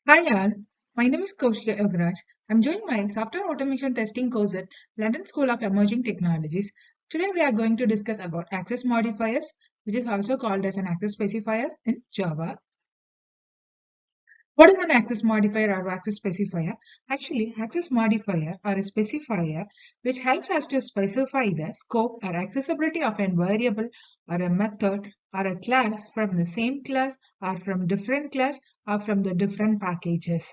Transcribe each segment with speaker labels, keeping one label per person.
Speaker 1: Hi all, my name is Kaushika Yogaraj. I'm doing my software automation testing course at London School of Emerging Technologies. Today we are going to discuss about access modifiers, which is also called as an access specifiers in Java. What is an access modifier or access specifier? Actually, access modifier or a specifier which helps us to specify the scope or accessibility of a variable or a method or a class from the same class or from different class or from the different packages.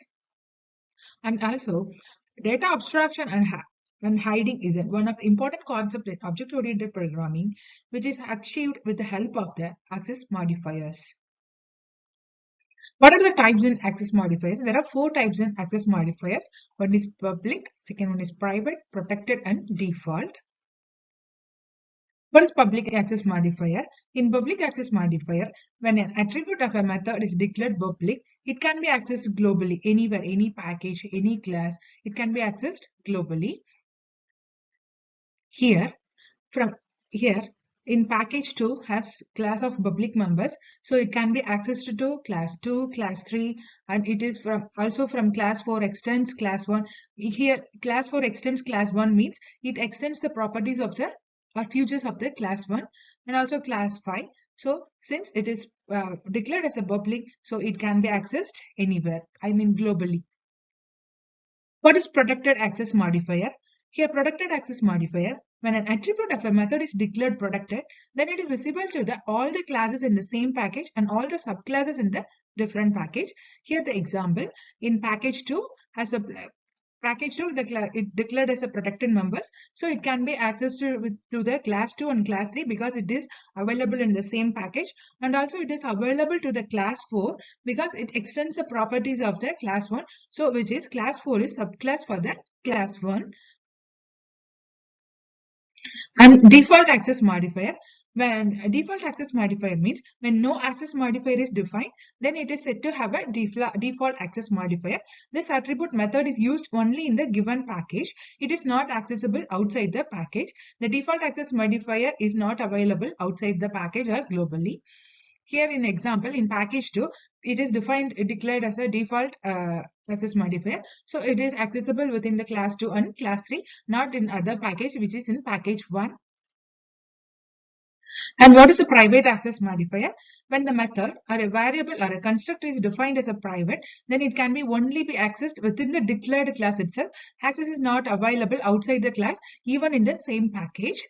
Speaker 1: And also, data abstraction and hiding is one of the important concepts in object-oriented programming, which is achieved with the help of the access modifiers. What are the types in access modifiers? There are four types in access modifiers. One is public, second one is private, protected, and default. What is public access modifier? In public access modifier, when an attribute of a method is declared public, it can be accessed globally, anywhere, any package, any class, it can be accessed globally. Here, from here, in package 2 has class of public members, so it can be accessed to class 2, class 3, and it is from also from class 4 extends class 1. Here, class 4 extends class 1 means it extends the properties of the or features of the class 1 and also class 5. So since it is declared as a public, so it can be accessed anywhere, I mean globally. What is protected access modifier? Here, protected access modifier, when an attribute of a method is declared protected, then it is visible to all the classes in the same package and all the subclasses in the different package. Here, the example in package 2 has a package 2, it declared as a protected members, so it can be accessed to the class 2 and class 3 because it is available in the same package, and also it is available to the class 4 because it extends the properties of the class 1, so which is class 4 is subclass for the class 1. And default access modifier, when a default access modifier means when no access modifier is defined, then it is said to have a default access modifier. This attribute method is used only in the given package. It is not accessible outside the package. The default access modifier is not available outside the package or globally. Here in example, in package 2, it is declared as a default access modifier. So it is accessible within the class 2 and class 3, not in other package, which is in package 1. And what is a private access modifier? When the method or a variable or a constructor is defined as a private, then it can be only be accessed within the declared class itself. Access is not available outside the class, even in the same package.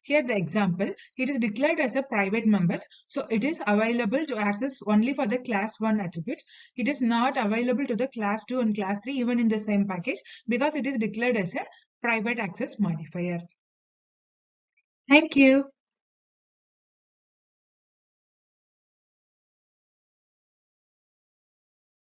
Speaker 1: Here the example, it is declared as a private members, so it is available to access only for the class 1 attributes. It is not available to the class 2 and class 3 even in the same package because it is declared as a private access modifier. Thank you.